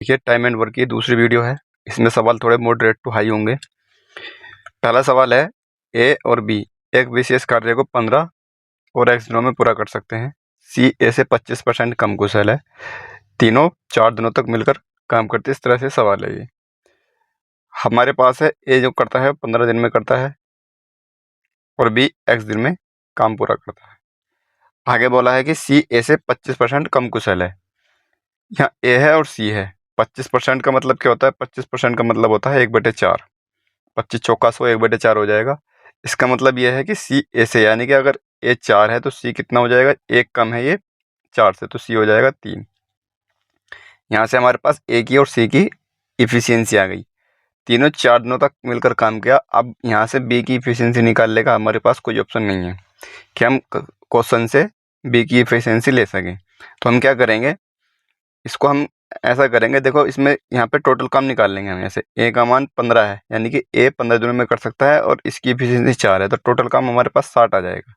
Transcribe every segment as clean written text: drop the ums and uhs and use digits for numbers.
ये time and work की दूसरी वीडियो है। इसमें सवाल थोड़े मॉडरेट टू हाई होंगे। पहला सवाल है, ए और बी एक विशेष कार्य को 15 और x दिनों में पूरा कर सकते हैं। सी ए से 25% कम कुशल है। तीनों 4 दिनों तक मिलकर काम करते, इस तरह से सवाल है ये। हमारे पास है ए जो करता है 15 दिन में करता है और बी x दिन में काम पूरा करता है। आगे बोला है कि सी ए से 25% कम कुशल है। यहाँ ए है और सी है। 25% का मतलब क्या होता है? 25% का मतलब होता है 1/4। 25 चौका 100, 1/4 हो जाएगा। इसका मतलब यह है कि सी ए से, यानी कि अगर ए 4 है तो सी कितना हो जाएगा? 1 कम है ये 4 से, तो सी हो जाएगा 3। यहाँ से हमारे पास ए की और सी की इफिशियंसी आ गई। तीनों 4 दिनों तक मिलकर काम किया। अब यहाँ से बी की इफिशियंसी निकालने का हमारे पास कोई ऑप्शन नहीं है कि हम क्वेश्चन से बी की इफिशियंसी ले सकें। तो हम क्या करेंगे, इसको हम ऐसा करेंगे, देखो इसमें यहाँ पे टोटल काम निकाल लेंगे हम। ऐसे ए का मान 15 है, यानी कि ए 15 दिनों में कर सकता है और इसकी इफिशियंसी 4 है, तो टोटल काम हमारे पास 60 आ जाएगा।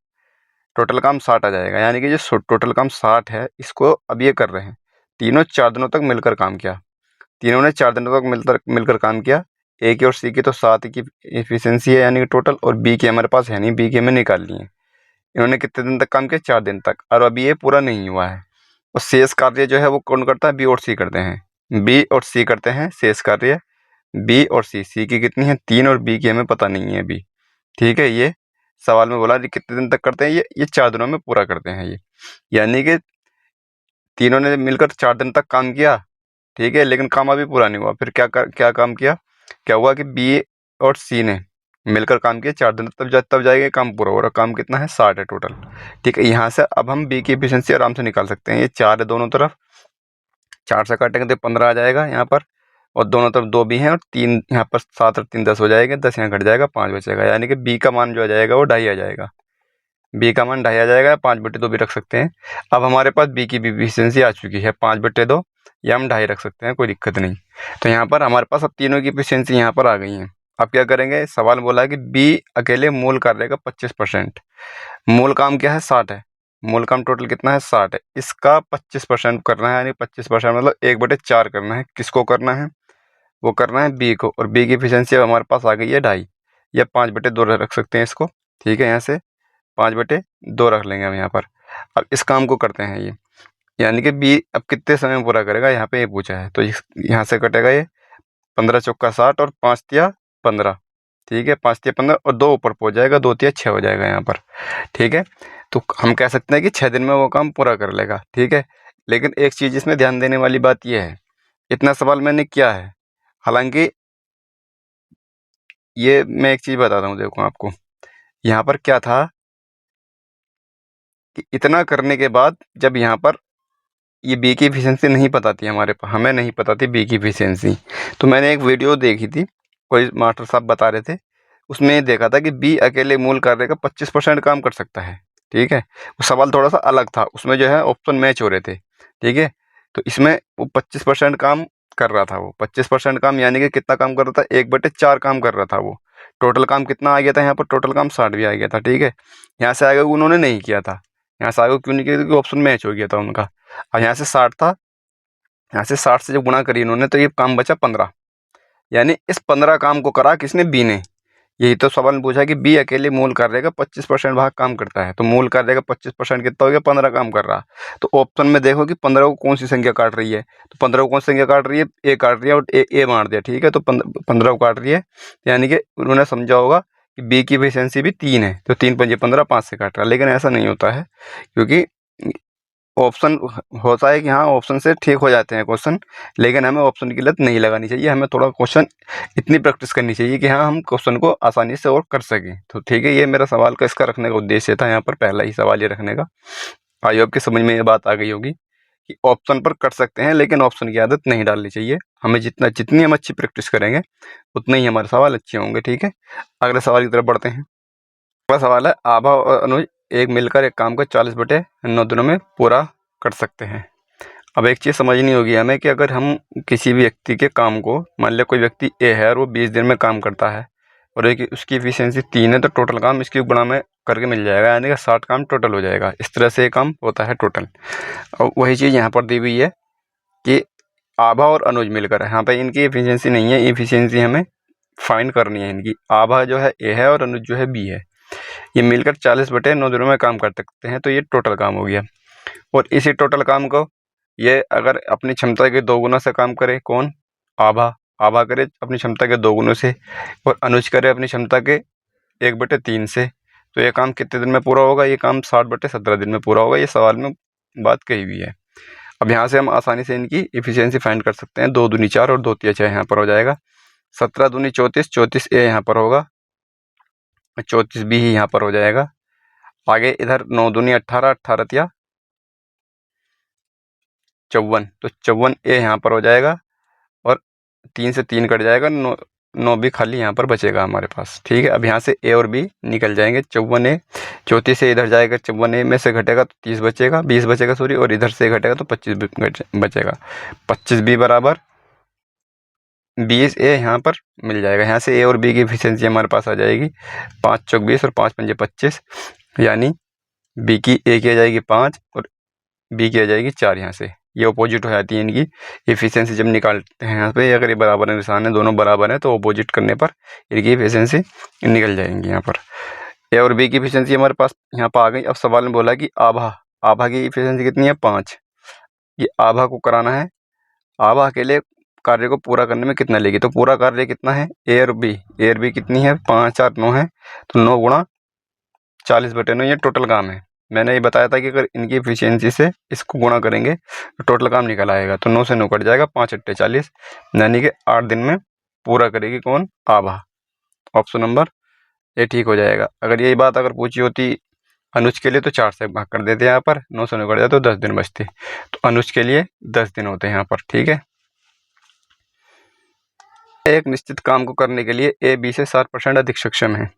टोटल काम 60 आ जाएगा, यानी कि जो टोटल काम 60 है, इसको अब ये कर रहे हैं। तीनों 4 दिनों तक मिलकर काम किया। तीनों ने 4 दिनों तक मिलकर काम किया। ए की और सी की तो 7 की इफिशियंसी है, यानी कि टोटल, और बी की हमारे पास है नहीं, बी की हमें निकाल ली है। इन्होंने कितने दिन तक काम किया? 4 दिन तक, और अभी ये पूरा नहीं हुआ है। और शेष कार्य जो है वो कौन करता है? बी और सी करते हैं। बी और सी करते हैं शेष कार्य। बी और सी की कितनी है? 3, और बी की हमें पता नहीं है बी। ठीक है, ये सवाल में बोला कितने दिन तक करते हैं, ये 4 दिनों में पूरा करते हैं ये, यानी कि तीनों ने मिलकर 4 दिन तक काम किया। ठीक है, लेकिन काम अभी पूरा नहीं हुआ। फिर क्या काम किया? क्या हुआ कि बी और सी ने मिलकर काम किया 4 दिन, तब जाएगा काम पूरा हो रहा। काम कितना है? 60 है टोटल। ठीक है, यहाँ से अब हम बी की एफिशिएंसी आराम से निकाल सकते हैं। ये 4 है दोनों तरफ, 4 से काटेंगे तो 15 आ जाएगा यहाँ पर, और दोनों तरफ 2 भी हैं, और 3 यहाँ पर, 7 और 3 10 हो जाएगा। 10 यहाँ घट जाएगा, 5 बचेगा, यानी कि बी का मान जो आ जाएगा वो 2.5 आ जाएगा। बी का मान 2.5 आ जाएगा। 5/2 भी रख सकते हैं। अब हमारे पास बी की एफिशिएंसी आ चुकी है 5/2, या हम 2.5 रख सकते हैं, कोई दिक्कत नहीं। तो यहाँ पर हमारे पास अब तीनों की एफिशिएंसी यहाँ पर आ गई है। अब क्या करेंगे? सवाल बोला है कि बी अकेले मूल कार्य का 25%। मूल काम क्या है? 60 है। मूल काम टोटल कितना है? 60 है। इसका 25% करना है, यानी 25% मतलब 1/4 करना है। किसको करना है? वो करना है बी को, और बी की एफिशिएंसी हमारे पास आ गई है 2.5, या 5/2 रख सकते हैं इसको। ठीक है, यहाँ से 5/2 रख लेंगे हम यहाँ पर। अब इस काम को करते हैं ये, यानी कि बी अब कितने समय में पूरा करेगा, यहाँ पे ये पूछा है। तो यहाँ से कटेगा ये 15 चौका 60 और 5 तिया 15। ठीक है, 5 तिया 15 और 2 ऊपर पहुँच जाएगा, 2 तिया 6 हो जाएगा यहाँ पर। ठीक है, तो हम कह सकते हैं कि 6 दिन में वो काम पूरा कर लेगा। ठीक है, लेकिन एक चीज़ इसमें ध्यान देने वाली बात यह है, इतना सवाल मैंने किया है, हालांकि ये मैं एक चीज़ बताता हूँ, देखो आपको यहाँ पर क्या था कि इतना करने के बाद जब यहाँ पर ये बी की एफिशिएंसी नहीं पता थी हमें नहीं पता थी बी की एफिशिएंसी, तो मैंने एक वीडियो देखी थी, कोई मास्टर साहब बता रहे थे, उसमें ये देखा था कि बी अकेले मूल कार्य का 25% काम कर सकता है। ठीक है, वो सवाल थोड़ा सा अलग था, उसमें जो है ऑप्शन मैच हो रहे थे। ठीक है, तो इसमें वो 25% काम कर रहा था। वो 25% काम यानी कि कितना काम कर रहा था? 1/4 काम कर रहा था वो। टोटल काम कितना आ गया था यहाँ पर? टोटल काम 60 भी आ गया था। ठीक है, यहाँ से आगे उन्होंने नहीं किया था। यहाँ से आगे क्यों नहीं किया? क्योंकि ऑप्शन मैच हो गया था उनका। और यहाँ से 60 था, यहाँ से 60 से जब गुणा करी इन्होंने तो ये काम बचा 15, यानी इस 15 काम को करा किसने? बी ने। यही तो सवाल में पूछा कि बी अकेले मूल कार्य का 25% भाग काम करता है, तो मूल कार्य का 25% कितना हो गया? 15 काम कर रहा। तो ऑप्शन में देखो कि 15 को कौन सी संख्या काट रही है, तो 15 को कौन सी संख्या काट रही है? ए काट रही है, और ए मार दिया। ठीक है, तो 15 को काट रही है, यानी कि उन्होंने समझा होगा कि बी की एफिशिएंसी भी 3 है, तो 3 पंजे 15, 5 से काट रहा है। लेकिन ऐसा नहीं होता है, क्योंकि ऑप्शन होता है कि हाँ ऑप्शन से ठीक हो जाते हैं क्वेश्चन, लेकिन हमें ऑप्शन की लत नहीं लगानी चाहिए। हमें थोड़ा क्वेश्चन इतनी प्रैक्टिस करनी चाहिए कि हाँ हम क्वेश्चन को आसानी से और कर सकें। तो ठीक है, ये मेरा सवाल का इसका रखने का उद्देश्य था, यहाँ पर पहला ही सवाल ये रखने का। आई होप की समझ में ये बात आ गई होगी कि ऑप्शन पर कर सकते हैं, लेकिन ऑप्शन की आदत नहीं डालनी चाहिए। हमें जितनी हम अच्छी प्रैक्टिस करेंगे उतने ही हमारे सवाल अच्छे होंगे। ठीक है, अगले सवाल की तरफ बढ़ते हैं। अगला सवाल है, आभा और अनुज एक मिलकर एक काम को 40/9 दिनों में पूरा कर सकते हैं। अब एक चीज़ समझनी होगी हमें कि अगर हम किसी भी व्यक्ति के काम को, मान लिया कोई व्यक्ति ए है और वो 20 दिन में काम करता है, और एक उसकी एफिशिएंसी 3 है, तो टोटल काम इसकी गुणा में करके मिल जाएगा, यानी कि 60 काम टोटल हो जाएगा। इस तरह से ये काम होता है टोटल। और वही चीज़ यहाँ पर दी हुई है कि आभा और अनुज मिलकर, यहाँ पे इनकी एफिशिएंसी नहीं है, एफिशिएंसी हमें फाइंड करनी है इनकी। आभा जो है ए है और अनुज जो है बी है, ये मिलकर 40/9 दिनों में काम कर सकते हैं, तो ये टोटल काम हो गया। और इसी टोटल काम को ये अगर अपनी क्षमता के 2 गुना से काम करे, कौन? आभा। आभा करे अपनी क्षमता के 2 गुनों से और अनुज करे अपनी क्षमता के 1/3 से, तो ये काम कितने दिन में पूरा होगा? ये काम 60/17 दिन में पूरा होगा। ये सवाल में बात कही हुई है। अब यहाँ से हम आसानी से इनकी एफिशिएंसी फाइंड कर सकते हैं। 2 दूनी 4 और 2 तिया 6 यहाँ पर हो जाएगा। 17 दूनी 34, 34 ए यहाँ पर होगा, 34 बी ही यहाँ पर हो जाएगा। आगे इधर 9 दूनी 18, 18 तिया 54, तो 54 ए यहाँ पर हो जाएगा और 3 से 3 कट जाएगा, 9 भी खाली यहाँ पर बचेगा हमारे पास। ठीक है, अब यहाँ से ए और बी निकल जाएंगे। 54 ए 34 से इधर जाएगा, 54 ए में से घटेगा तो 30 बचेगा, 20 बचेगा सॉरी, और इधर से घटेगा तो 25 बचेगा। 25 बी बराबर 20 ए यहाँ पर मिल जाएगा। यहाँ से ए और बी की एफिशिएंसी हमारे पास आ जाएगी 5 चौक 20 और 5 पंजे 25, यानी बी की ए की आ जाएगी 5 और बी की आ जाएगी 4। यहाँ से ये अपोजिट हो जाती है इनकी एफिशिएंसी जब निकालते हैं। यहाँ पे अगर ये बराबर निशान है, दोनों बराबर हैं, तो अपोजिट करने पर इनकी एफिशिएंसी निकल जाएंगी। यहाँ पर ए और बी की एफिशिएंसी हमारे पास यहाँ पर आ गई। अब सवाल में बोला कि आभा की एफिशिएंसी कितनी है? 5। ये आभा को कराना है। आभा अकेले कार्य को पूरा करने में कितना लेगी? तो पूरा कार्य कितना है? ए और बी कितनी है? 5 4 9 है, तो 9 गुणा 40/9 ये टोटल काम है। मैंने ये बताया था कि अगर इनकी एफिशिएंसी से इसको गुणा करेंगे तो टोटल काम निकल आएगा। तो 9 से 9 कट जाएगा, 5 8 40, यानी कि 8 दिन में पूरा करेगी कौन? आभा। ऑप्शन नंबर ए ठीक हो जाएगा। अगर यही बात अगर पूछी होती अनुज के लिए तो 4 से भाग कर देते, यहाँ पर 9 से 9 कट जाए तो 10 दिन बचते, तो अनुज के लिए 10 दिन होते हैं यहाँ पर। ठीक है, एक निश्चित काम को करने के लिए ए बी से 60% अधिक सक्षम है।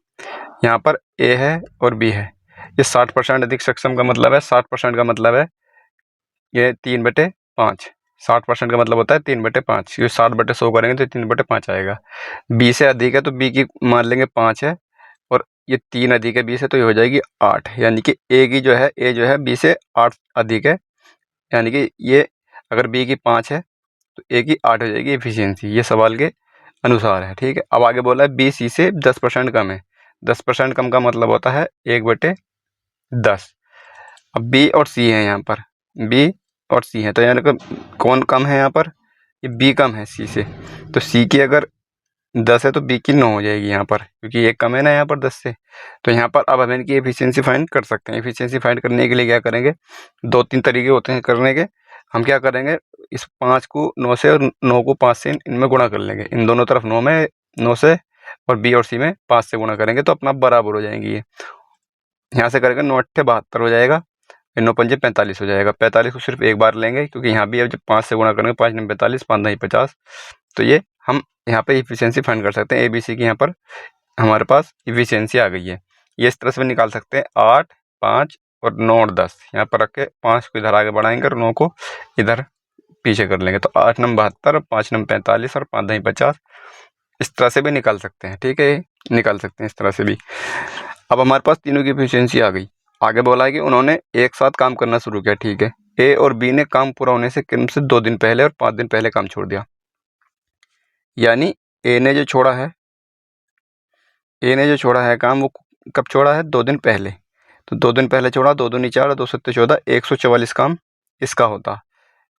यहाँ पर ए है और बी है। ये 60% अधिक सक्षम का मतलब है, 60% का मतलब है ये 3/5। 60% का मतलब होता है 3/5। ये 60/100 करेंगे तो 3/5 आएगा। बी से अधिक है तो बी की मान लेंगे 5 है, और ये 3 अधिक है बी से, तो ये हो जाएगी 8। यानी कि ए जो है बी से 8 अधिक है, यानी कि ये अगर बी की 5 है तो ए की 8 हो जाएगी एफिशिएंसी। ये सवाल के अनुसार है। ठीक है, अब आगे बोला है बी सी से 10% कम है। 10% कम का मतलब होता है 1/10। अब बी और सी है, यहाँ पर बी और सी है, तो यानी कि कौन कम है? यहाँ पर ये बी कम है सी से, तो सी की अगर 10 है तो बी की 9 हो जाएगी यहाँ पर, क्योंकि एक कम है ना यहाँ पर 10 से। तो यहाँ पर अब हम इनकी एफिशिएंसी फाइंड कर सकते हैं। एफिशिएंसी फाइंड करने के लिए क्या करेंगे? 2-3 तरीके होते हैं करने के। हम क्या करेंगे? इस 5 को 9 से और 9 को 5 से इनमें गुणा कर लेंगे। इन दोनों तरफ 9 से और बी और सी में 5 से गुणा करेंगे तो अपना बराबर हो जाएंगी ये। यहाँ से करेंगे 9 8 72 हो जाएगा, 9 पंजे 45 हो जाएगा। 45 को सिर्फ एक बार लेंगे, क्योंकि यहाँ भी अब जब 5 से गुणा करेंगे 5 9 45, 5 9 50, तो ये हम यहाँ पे एफिशिएंसी फाइंड कर सकते हैं। ए बी सी की यहाँ पर हमारे पास एफिशिएंसी आ गई है। ये इस तरह से भी निकाल सकते हैं, 8 5 और 9 और 10 यहाँ पर रख के 5 को इधर आगे बढ़ाएंगे और 9 को इधर पीछे कर लेंगे, तो 8 9 72, 5 9 45 और 5 9 50। इस तरह से भी निकाल सकते हैं। ठीक है, निकाल सकते हैं इस तरह से भी। अब हमारे पास तीनों की एफिशिएंसी आ गई। आगे बोला है कि उन्होंने एक साथ काम करना शुरू किया। ठीक है, ए और बी ने काम पूरा होने से क्रम से 2 दिन पहले और 5 दिन पहले काम छोड़ दिया। यानी ए ने जो छोड़ा है काम, वो कब छोड़ा है? 2 दिन पहले। तो 2 दिन पहले छोड़ा, 2 दूनी 4, 2 सत्ते 14, 144 काम इसका होता।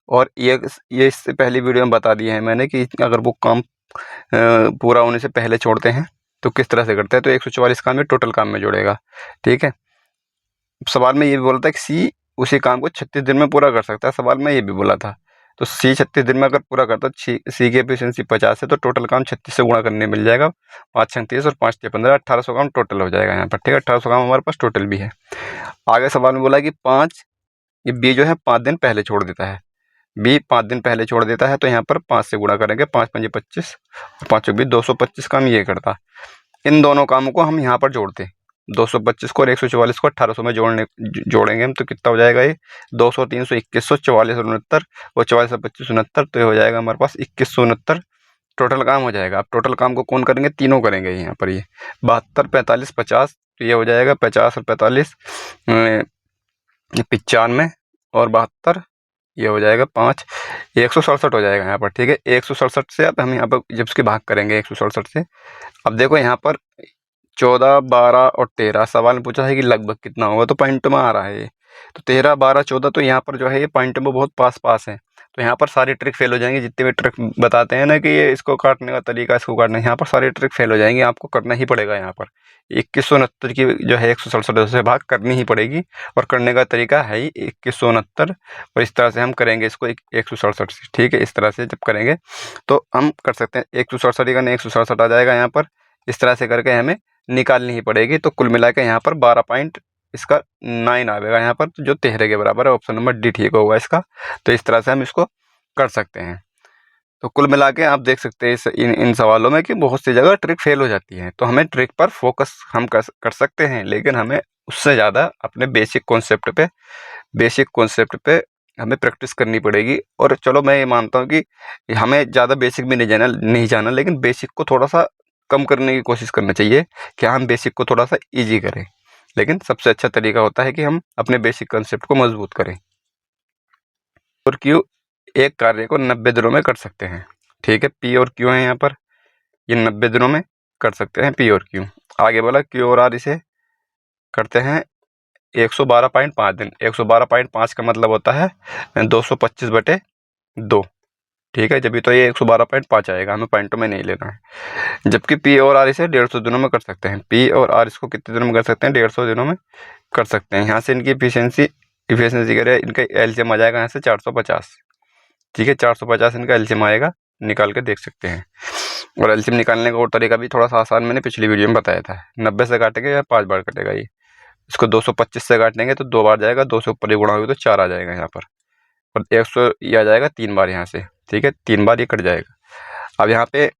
और ये इससे पहली वीडियो में बता दिया है मैंने कि अगर वो काम पूरा होने से पहले छोड़ते हैं तो किस तरह से करते हैं। तो 144 काम ये टोटल काम में जोड़ेगा। ठीक है, सवाल में ये भी बोला था कि सी उसी काम को 36 दिन में पूरा कर सकता है। सवाल में ये भी बोला था, तो सी 36 दिन में अगर पूरा करता है, सी की एफिशिएंसी 50 है, तो टोटल काम 36 से गुणा करने मिल जाएगा। 5 6 30 और 5 6 15, 1800 काम टोटल हो जाएगा यहाँ पर। ठीक है, 1800 काम हमारे पास टोटल भी है। आगे सवाल में बोला कि 5, ये बी जो है 5 दिन पहले छोड़ देता है। बी 5 दिन पहले छोड़ देता है, तो यहाँ पर 5 से गुणा करेंगे, 5 5 25 और 5 20, 225 काम ये करता। इन दोनों कामों को हम यहाँ पर जोड़ते, 225 को और 144 को 1800 में जोड़ेंगे हम, तो कितना हो जाएगा? ये 200 300 2100 44 और 69 और 44 और 25 69, तो ये हो जाएगा हमारे पास 2169 टोटल काम हो जाएगा। अब टोटल काम को कौन करेंगे? तीनों करेंगे यहाँ पर। ये 72 45 50, तो ये हो जाएगा 50 और 45 95 और 72 ये हो जाएगा 5, 167 हो जाएगा यहाँ पर, ठीक है। 167 से अब हम यहाँ पर जब उसके भाग करेंगे 167 से, अब देखो यहाँ पर 14, 12 और 13 सवाल में पूछा है कि लगभग कितना होगा, तो पॉइंट में आ रहा है ये, तो 13, 12, 14 तो यहाँ पर जो है ये पॉइंट में बहुत पास पास है, तो यहाँ पर सारी ट्रिक फेल हो जाएंगी। जितने भी ट्रिक बताते हैं ना कि ये इसको काटने का तरीका, इसको काटना, यहाँ पर सारी ट्रिक फेल हो जाएंगी, आपको करना ही पड़ेगा। यहाँ पर 2169 की जो है 167 से भाग करनी ही पड़ेगी, और करने का तरीका है ही 2169, और इस तरह से हम करेंगे इसको 167 से, ठीक है। इस तरह से जब करेंगे तो हम कर सकते हैं 167 का 167 आ जाएगा यहाँ पर, इस तरह से करके हमें निकालनी ही पड़ेगी। तो कुल मिला के यहाँ पर 12 पॉइंट इसका 9 आएगा यहाँ पर, जो 13 के बराबर है। ऑप्शन नंबर डी ठीक होगा इसका। तो इस तरह से हम इसको कर सकते हैं। तो कुल मिला के आप देख सकते हैं इन सवालों में कि बहुत सी जगह ट्रिक फेल हो जाती है। तो हमें ट्रिक पर फोकस हम कर सकते हैं, लेकिन हमें उससे ज़्यादा अपने बेसिक कॉन्सेप्ट पे हमें प्रैक्टिस करनी पड़ेगी। और चलो मैं ये मानता हूँ कि हमें ज़्यादा बेसिक भी नहीं जाना, लेकिन बेसिक को थोड़ा सा कम करने की कोशिश करना चाहिए कि हम बेसिक को थोड़ा सा ईजी करें। लेकिन सबसे अच्छा तरीका होता है कि हम अपने बेसिक कॉन्सेप्ट को मजबूत करें। और क्यू एक कार्य को 90 दिनों में कर सकते हैं, ठीक है। पी और क्यू है यहाँ पर, ये 90 दिनों में कर सकते हैं पी और क्यू। आगे बोला क्यू और आर इसे करते हैं 112.5 दिन। 112.5 का मतलब होता है 225/2, ठीक है। जब भी तो ये 112.5 आएगा, हमें पॉइंटों में नहीं लेना है। जबकि पी और आर इसे 150 दिनों में कर सकते हैं। पी और आर इसको कितने दिनों में कर सकते हैं? 150 दिनों में कर सकते हैं। यहाँ से इनकी इफिशियंसी करें, इनका एलसीएम आ जाएगा यहाँ से 450, ठीक है। 450 इनका एलसीएम आएगा, निकाल के देख सकते हैं। और एलसीएम निकालने का और तरीका भी थोड़ा सा आसान मैंने पिछली वीडियो में बताया था। 90 से काटेंगे या 5 बार कटेगा ये। इसको 225 से काटेंगे तो 2 बार जाएगा, 2 से ऊपर ही गुणा होगा तो 4 आ जाएगा यहाँ पर, और 100 ये आ जाएगा 3 बार यहाँ से, ठीक है। 3 बार ये कट जाएगा। अब यहाँ पे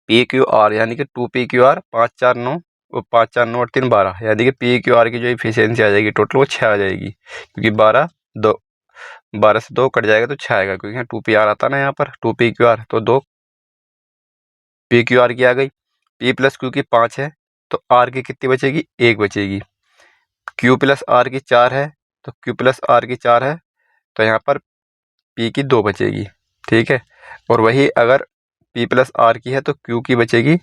पी क्यू आर यानी कि 2 PQR 5, 4, 9 और 5, 4, 9 और 3, 12, यानी कि पी क्यू आर की जो इफिशियंसी आ जाएगी टोटल वो 6 आ जाएगी, क्योंकि 12 से 2 कट जाएगा तो 6 आएगा, क्योंकि यहाँ 2PR आता ना यहाँ पर 2 PQR, तो 2 PQR की आ गई। P प्लस क्यू की 5 है तो R की कितनी बचेगी? 1 बचेगी। Q प्लस R की 4 है तो Q प्लस R की 4 है, तो यहाँ पर P की 2 बचेगी, ठीक है। और वही अगर P प्लस R की है तो Q की बचेगी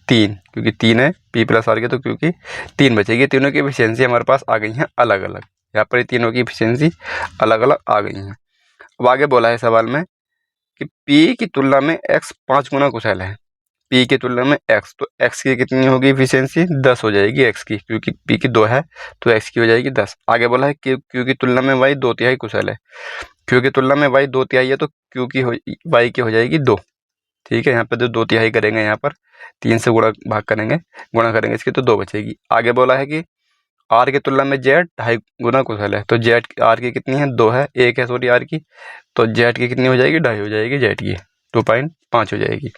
3, क्योंकि 3 है P प्लस R की, तो Q की 3 बचेगी। तीनों की एफिशिएंसी हमारे पास आ गई हैं अलग अलग। यहाँ पर ये तीनों की एफिशिएंसी अलग अलग आ गई हैं। अब आगे बोला है सवाल में कि P की तुलना में X 5 गुना कुशल है। P की तुलना में X, तो X की कितनी होगी एफिशिएंसी? 10 हो जाएगी X की, क्योंकि P की 2 है तो X की हो जाएगी 10। आगे बोला है कि Q की तुलना में Y 2/3 कुशल है। Q की तुलना में Y 2/3 है तो Q की Y की हो जाएगी 2, ठीक है। यहाँ पे 2/3 करेंगे, यहाँ पर 3 से गुणा करेंगे इसकी, तो 2 बचेगी। आगे बोला है कि R की तुलना में Z 2.5 गुना कुशल है, तो Z R की कितनी है? 2 है, 1 है सॉरी R की, तो Z की कितनी हो जाएगी? 2.5 हो जाएगी Z की, 2.5 हो जाएगी।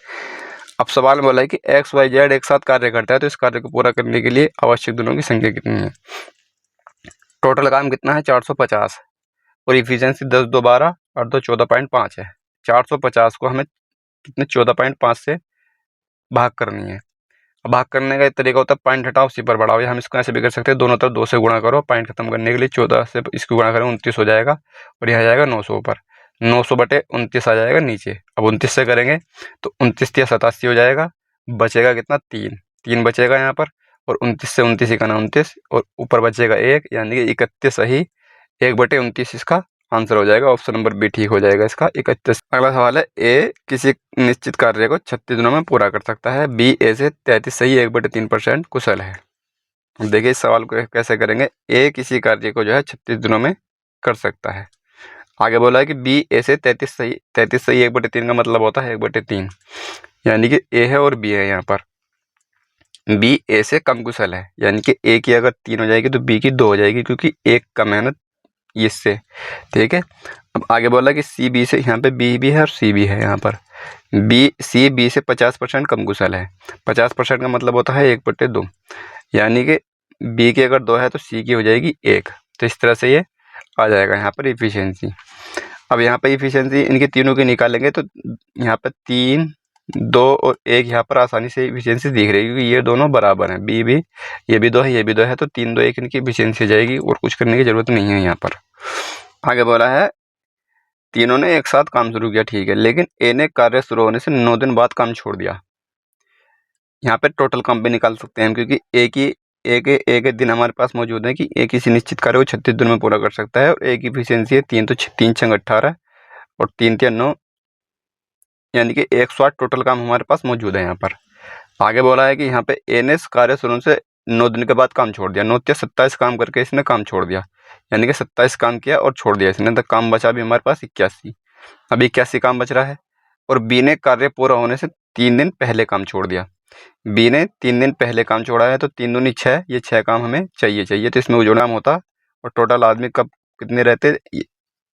अब सवाल में बोला है कि एक्स वाई जेड एक साथ कार्य करता है, तो इस कार्य को पूरा करने के लिए आवश्यक दिनों की संख्या कितनी है? टोटल काम कितना है? 450, और इफिशियंसी 10, 2, 12 और 2, 14.5 है। 450 को हमें कितने 14.5 से भाग करनी है। अब भाग करने का एक तरीका होता है पॉइंट हटाओ उसी पर बढ़ाओ, या हम इसको ऐसे भी कर सकते हैं, दोनों तरफ 2 से गुणा करो, पॉइंट खत्म करने के लिए 14 से इसको गुणा करें 29 हो जाएगा, और यह आ जाएगा 900 ऊपर, 900/29 आ जाएगा नीचे। अब 29 से करेंगे तो 29 या 87 हो जाएगा, बचेगा कितना? 3 बचेगा यहाँ पर, और 29 से 29 ही करना 29, और ऊपर बचेगा 1, यानी कि 31 सही 1/29 इसका आंसर हो जाएगा। ऑप्शन नंबर बी ठीक हो जाएगा इसका 31। अगला सवाल है ए किसी निश्चित कार्य को 36 दिनों में पूरा कर सकता है, बी ए से 33 सही 1/3% कुशल है। देखिए इस सवाल को कैसे करेंगे। ए किसी कार्य को जो है 36 दिनों में कर सकता है। आगे बोला है कि बी ए से 33 सही 1/3 का मतलब होता है 1/3, यानी कि ए है और बी है। यहाँ पर बी ए से कम कुशल है, यानी कि ए की अगर 3 हो जाएगी तो बी की 2 हो जाएगी, क्योंकि एक कम है ना इससे, ठीक है। अब आगे बोला कि सी बी से, यहाँ पे बी भी है और सी भी है। यहाँ पर सी बी से 50% कम कुशल है। 50% का मतलब होता है 1/2, यानी कि बी की अगर 2 है तो सी की हो जाएगी 1। तो इस तरह से ये आ जाएगा यहाँ पर इफिशियंसी। अब यहाँ पर इफिशियंसी इनके तीनों की निकालेंगे तो यहाँ पर 3, 2 और 1 यहाँ पर आसानी से इफिशियंसी दिख रही है, क्योंकि ये दोनों बराबर हैं। बी भी ये भी 2 है, ये भी 2 है, तो 3, 2, 1 इनकी इफिशियंसी हो जाएगी, और कुछ करने की जरूरत नहीं है यहाँ पर। आगे बोला है तीनों ने एक साथ काम शुरू किया, ठीक है, लेकिन ए ने कार्य शुरू होने से 9 दिन बाद काम छोड़ दिया। यहाँ पे टोटल काम भी निकाल सकते हैं हम, क्योंकि एक दिन हमारे पास मौजूद है कि एक ही निश्चित कार्य को 36 दिन में पूरा कर सकता है, और एक की एफिशिएंसी है 3, तो 3 छंग 18 और 3 तिया 9, यानी कि 108 टोटल काम हमारे पास मौजूद है यहाँ पर। आगे बोला है कि यहाँ पे ए ने कार्य शुरू से 9 दिन के बाद काम छोड़ दिया। 9 तिया 27 काम करके इसने काम छोड़ दिया, यानी कि 27 काम किया और छोड़ दिया इसने, तो काम बचा भी हमारे पास 81। अभी 81 काम बच रहा है। और बी ने कार्य पूरा होने से 3 दिन पहले काम छोड़ दिया। बी ने 3 दिन पहले काम छोड़ा है, तो 3 दूनी 6, ये 6 काम हमें चाहिए, तो इसमें जोड़ काम होता। और टोटल आदमी कब कितने रहते,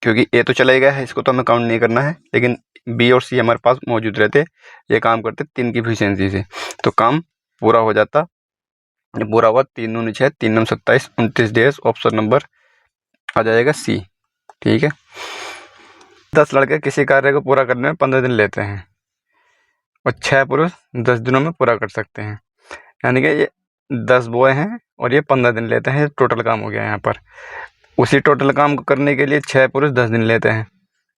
क्योंकि ए तो चला ही गया है, इसको तो हमें काउंट नहीं करना है, लेकिन बी और सी हमारे पास मौजूद रहते, ये काम करते 3 की एफिशिएंसी से, तो काम पूरा हो जाता। पूरा हुआ 3 दूनी 6, 3 नम 27, 29 डेज। ऑप्शन नंबर आ जाएगा सी, ठीक है। 10 लड़के किसी कार्य को पूरा करने में 15 दिन लेते हैं और 6 पुरुष 10 दिनों में पूरा कर सकते हैं, यानी कि ये 10 बॉय हैं और ये 15 दिन लेते हैं। टोटल काम हो गया यहाँ पर। उसी टोटल काम को करने के लिए 6 पुरुष 10 दिन लेते हैं,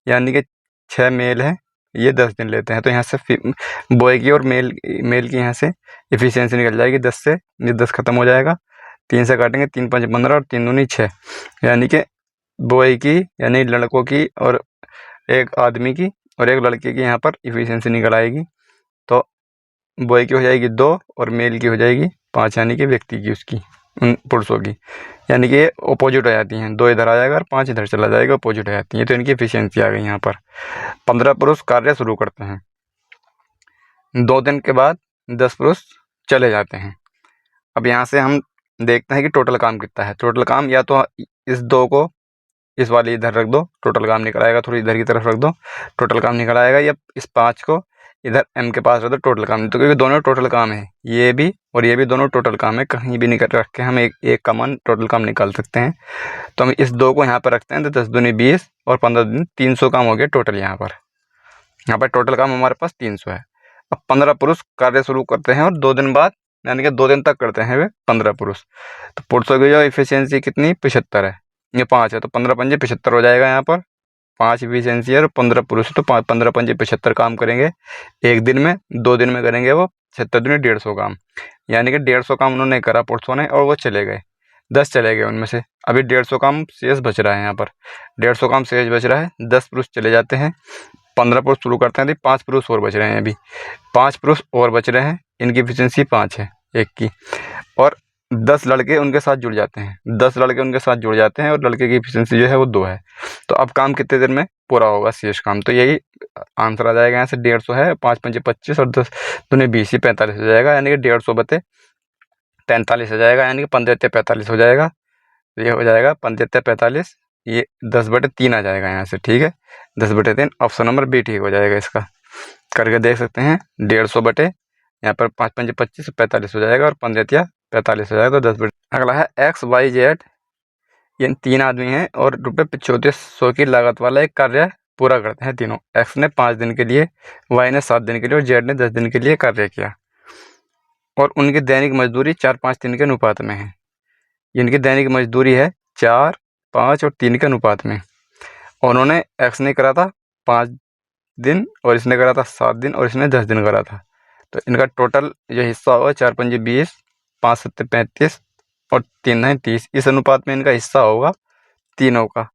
यानी कि 6 मेल है, ये 10 दिन लेते हैं। तो यहाँ से बॉय की और मेल की यहाँ से एफिशिएंसी निकल जाएगी 10 से, ये 10 खत्म हो जाएगा। 3 से काटेंगे, 3 5 15 और 3 दूनी 6, यानी कि बॉय की यानी लड़कों की और एक आदमी की और एक लड़के की यहाँ पर एफिशिएंसी निकल आएगी। तो बॉय की हो जाएगी 2 और मेल की हो जाएगी 5, यानी कि व्यक्ति की, उसकी पुरुषों की, यानी कि ये अपोजिट हो जाती हैं। 2 इधर आ जाएगा और 5 इधर चला जाएगा, अपोजिट हो जाती हैं। तो इनकी एफिशिएंसी आ गई यहाँ पर। 15 पुरुष कार्य शुरू करते हैं, 2 दिन के बाद 10 पुरुष चले जाते हैं। अब यहाँ से हम देखते हैं कि टोटल काम कितना है। टोटल काम या तो इस 2 को इस वाली इधर रख दो, टोटल काम निकल आएगा, थोड़ी इधर की तरफ रख दो, टोटल काम निकल आएगा, या इस 5 को इधर एम के पास रख दो, टोटल काम। तो क्योंकि दोनों टोटल काम है, ये भी और ये भी दोनों टोटल काम है, कहीं भी निकल रख के हम एक का मान टोटल काम निकाल सकते हैं। तो हम इस 2 को यहाँ पर रखते हैं, तो 10 दूनी 20 और 15 दिन 300 काम हो गया टोटल। यहाँ पर टोटल काम हमारे पास 300 है। अब 15 पुरुष कार्य शुरू करते हैं और 2 दिन बाद, यानी कि 2 दिन तक करते हैं वे 15 पुरुष। तो पुरुषों की जो एफिशिएंसी कितनी 75 है, ये 5 है, तो 15 पंजे 75 हो जाएगा। यहाँ पर 5 एफिशिएंसी है और 15 पुरुष, तो 15 पंजे 75 काम करेंगे एक दिन में। 2 दिन में करेंगे वो 76 दूनी 150 काम, यानी कि 150 काम उन्होंने करा पुरुषों ने, और वो चले गए 10 चले गए उनमें से। अभी 150 काम शेष बच रहा है। यहाँ पर 150 काम शेष बच रहा है, 10 पुरुष चले जाते हैं, 15 पुरुष शुरू करते हैं, तो 5 पुरुष और बच रहे हैं। अभी 5 पुरुष और बच रहे हैं, इनकी एफिशिएंसी 5 है एक की, और 10 लड़के उनके साथ जुड़ जाते हैं। 10 लड़के उनके साथ जुड़ जाते हैं और लड़के की एफिशिएंसी जो है वो 2 है। तो अब काम कितने दिन में पूरा होगा शेष काम, तो यही आंसर आ जाएगा। यहाँ से 150 है, 5 पंजे 25 और 10 दूनी 20, 45 हो जाएगा, यानी कि 150 बते 43 हो जाएगा, यानी कि 15 45 हो जाएगा। ये हो जाएगा 15 45, ये 10/3 आ जाएगा यहाँ से, ठीक है। 10/3 ऑप्शन नंबर बी ठीक हो जाएगा। इसका करके देख सकते हैं। 150 बटे यहाँ पर 5 पंजे 25 45 हो जाएगा, और 15 45 हो जाएगा, तो 10/। अगला है एक्स वाई जेड, ये 3 आदमी हैं और ₹3500 की लागत वाला एक कार्य पूरा करते हैं तीनों। एक्स ने 5 दिन के लिए, वाई ने 7 दिन के लिए और जेड ने 10 दिन के लिए कार्य किया, और उनकी दैनिक मजदूरी 4-5 दिन के अनुपात में है। इनकी दैनिक मजदूरी है 4, 5 और 3 के अनुपात में। उन्होंने एक्स ने करा था 5 दिन और इसने करा था 7 दिन और इसने 10 दिन करा था। तो इनका टोटल जो हिस्सा होगा 4 पंजे 20, 5 7 35 और 3 9 30, इस अनुपात में इनका हिस्सा होगा तीनों का।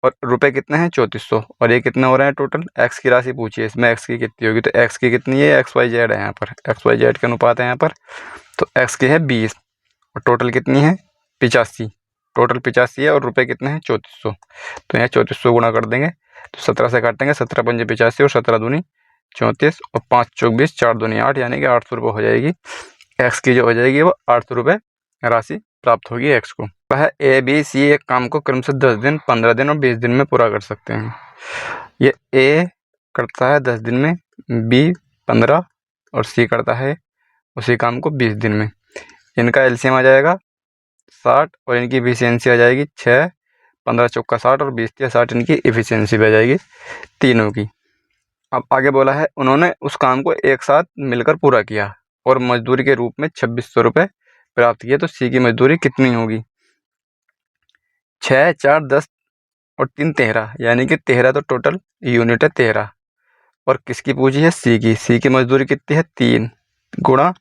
और रुपए कितने हैं 3400, और ये कितने हो रहे हैं टोटल। एक्स की राशि पूछिए, इसमें एक्स की कितनी होगी, तो एक्स की कितनी है, एक्स वाई जेड है यहाँ पर, एक्स वाई जेड के अनुपात है यहाँ पर। तो एक्स की है 20 और टोटल कितनी है 85, टोटल 85 है, और रुपए कितने हैं 3400। तो यहाँ 3400 गुणा कर देंगे, तो 17 से काटेंगे, 17 पंजे 85 और 17 दूनी 34 और 5 चौक 20, 4 दूनी 8, यानी कि 800 रुपये हो जाएगी। एक्स की जो हो जाएगी वो 800 रुपये राशि प्राप्त होगी एक्स को। वह ए बी सी एक काम को क्रम से 10 दिन, 15 दिन और 20 दिन में पूरा कर सकते हैं। ये ए करता है 10 दिन में, बी 15 और सी करता है उसी काम को 20 दिन में। इनका एलसीएम आ जाएगा 60 और इनकी एफिशिएंसी आ जाएगी 6, 15 चौका 60 और 20 या 60 इनकी एफिशिएंसी आ जाएगी तीनों की। अब आगे बोला है उन्होंने उस काम को एक साथ मिलकर पूरा किया और मजदूरी के रूप में 2600 रुपये प्राप्त किए। तो सी की मजदूरी कितनी होगी। 6, 4, 10 और 3 13, यानी कि 13 तो टोटल यूनिट है 13। और किसकी पूछी है? सी की। सी की मजदूरी कितनी है? 3 गुणा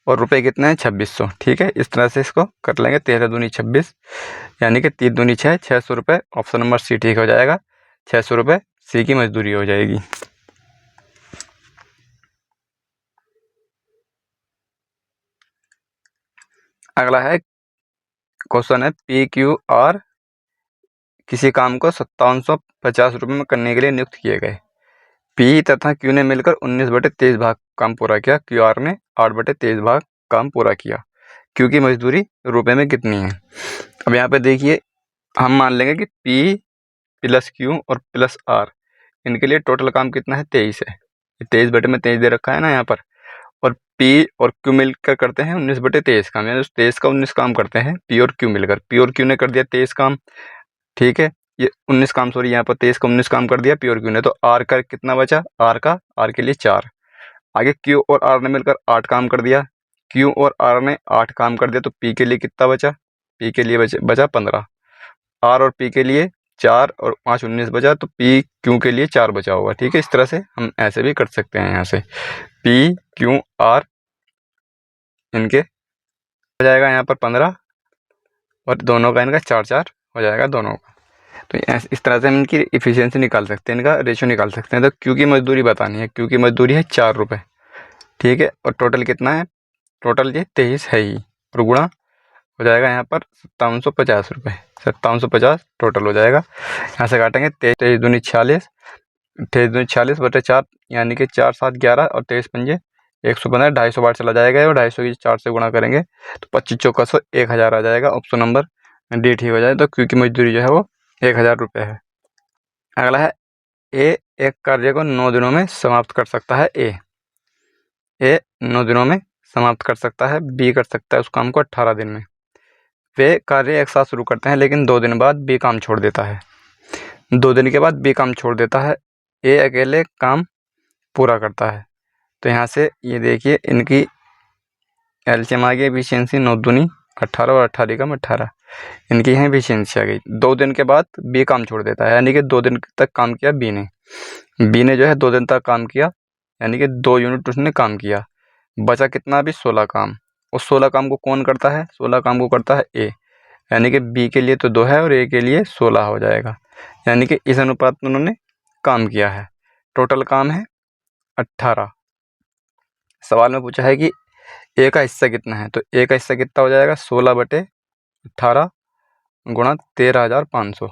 और रुपए कितने हैं? 2600। ठीक है, इस तरह से इसको कर लेंगे। 13 दूनी 26, यानी कि 3 दूनी 6, 600 रुपये। ऑप्शन नंबर सी ठीक हो जाएगा। 600 रुपये सी की मजदूरी हो जाएगी। अगला है क्वेश्चन है पी क्यू आर किसी काम को 5750 रुपये में करने के लिए नियुक्त किए गए। पी तथा क्यू ने मिलकर 19/23 भाग काम पूरा किया। क्यू आर ने 8/23 भाग काम पूरा किया। क्यू की मजदूरी रुपए में कितनी है? अब यहाँ पे देखिए, हम मान लेंगे कि पी प्लस क्यू और प्लस आर, इनके लिए टोटल काम कितना है? 23 है। 23/23 दे रखा है ना यहाँ पर। और पी और क्यू मिलकर करते हैं 19/23 काम, यानी 23 का 19 काम करते हैं पी और क्यू मिलकर। पी और क्यू ने कर दिया 23 काम, ठीक है, ये 19 काम, सॉरी, यहाँ पर 23 का 19 काम कर दिया पी और क्यू ने। तो आर का कितना बचा? आर के लिए 4। आगे क्यू और आर ने मिलकर 8 काम कर दिया। क्यू और आर ने 8 काम कर दिया, तो पी के लिए कितना बचा? पी के लिए बचा 15। आर और पी के लिए 4 और 5 19 बचा, तो पी क्यू के लिए 4 बचा होगा। ठीक है, इस तरह से हम ऐसे भी कर सकते हैं। यहाँ से पी क्यू आर इनके हो जाएगा यहाँ पर 15, और दोनों का इनका 4 हो जाएगा दोनों का। तो इस तरह से हम इनकी इफिशियंसी निकाल सकते हैं, इनका रेशियो निकाल सकते हैं। तो क्यू की मजदूरी बतानी है। क्यू की मजदूरी है 4 रुपये, ठीक है, और टोटल कितना है? टोटल ये 23 है ही, और गुणा हो जाएगा यहाँ पर 5750 रुपये। 5750 टोटल हो जाएगा। यहाँ से काटेंगे 23 दूनी 46, 23 दूनी 46/4, यानी कि 4 7 11 और 23 पंजे 115, 250 बार चला जाएगा, और 250 की 4 से गुणा करेंगे तो 25 चौका 100, 1000 आ जाएगा। ऑप्शन नंबर डी ठीक हो जाए। तो क्यू की मजदूरी जो है वो 1000 रुपये है। अगला है ए एक कार्य को 9 दिनों में समाप्त कर सकता है। ए 9 दिनों में समाप्त कर सकता है। बी कर सकता है उस काम को 18 दिन में। वे कार्य एक साथ शुरू करते हैं, लेकिन 2 दिन बाद बी काम छोड़ देता है। 2 दिन के बाद बी काम छोड़ देता है। ए अकेले काम पूरा करता है। तो यहाँ से ये देखिए, इनकी एलसीएम आ गई, एफिशिएंसी 9 दूनी 18 और 18 कम 18, इनकी यहाँ एफिशिएंसी आ गई। 2 दिन के बाद बी काम छोड़ देता है, यानी कि 2 दिन तक काम किया बी ने जो है 2 दिन तक काम किया, यानी कि 2 यूनिट उसने काम किया। बचा कितना? अभी 16 काम। उस 16 काम को कौन करता है? 16 काम को करता है ए, यानी कि बी के लिए तो 2 है और ए के लिए 16 हो जाएगा। यानी कि इस अनुपात में उन्होंने काम किया है। टोटल काम है 18। सवाल में पूछा है कि ए का हिस्सा कितना है, तो ए का हिस्सा कितना हो जाएगा? 16/18 गुणा 13,500।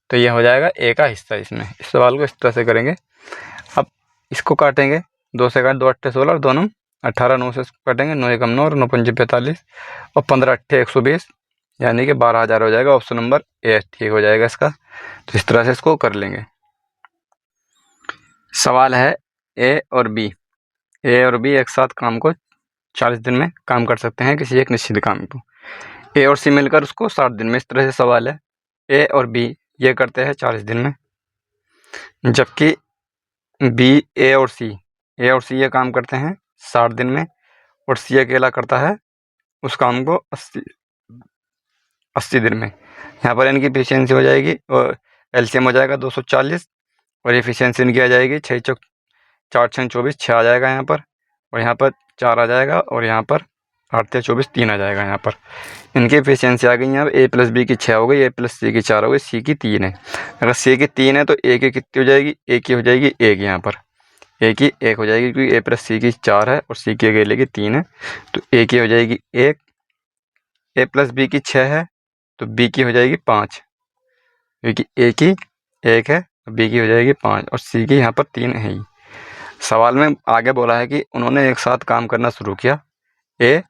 तो ये हो जाएगा ए का हिस्सा इसमें। इस सवाल को इस तरह से करेंगे। अब इसको काटेंगे, 2 से काट, 2 8 16 और 2 9 18, 9 से काटेंगे, 9 1 9 और 9 5 45 और 15 8 120, यानी कि 12,000 हो जाएगा। ऑप्शन नंबर ए ठीक हो जाएगा इसका। तो इस तरह से इसको कर लेंगे। सवाल है ए और बी एक साथ काम को 40 दिन में काम कर सकते हैं, किसी एक निश्चित काम को। ए और सी मिलकर उसको 60 दिन में। इस तरह से सवाल है। ए और बी ये करते हैं 40 दिन में, जबकि बी ए और सी ये काम करते हैं 60 दिन में, और सी अकेला करता है उस काम को 80 दिन में। यहाँ पर इनकी एफिशिएंसी हो जाएगी, और एलसीएम हो जाएगा 240, और एफिशिएंसी इनकी आ जाएगी 6 चौक 4 6 24, 6 आ जाएगा यहाँ पर, और यहाँ पर 4 आ जाएगा, और यहाँ पर 8 24 3 आ जाएगा। यहाँ पर इनकी एफिशिएंसी आ गई। यहाँ ए प्लस बी की 6 हो गई, ए प्लस सी की 4 हो गई, सी की 3 है। अगर सी की 3 है तो ए की कितनी हो जाएगी? ए की हो जाएगी 1 यहाँ पर, ए की 1 हो जाएगी, क्योंकि ए प्लस सी की 4 है और सी की अकेले की 3 है। तो ए की हो जाएगी 1, ए प्लस बी की 6 है तो बी की हो जाएगी 5, क्योंकि ए की 1 है, बी की हो जाएगी 5, और सी की यहाँ पर 3 है ही। सवाल में आगे बोला है कि उन्होंने एक साथ काम करना शुरू किया। ए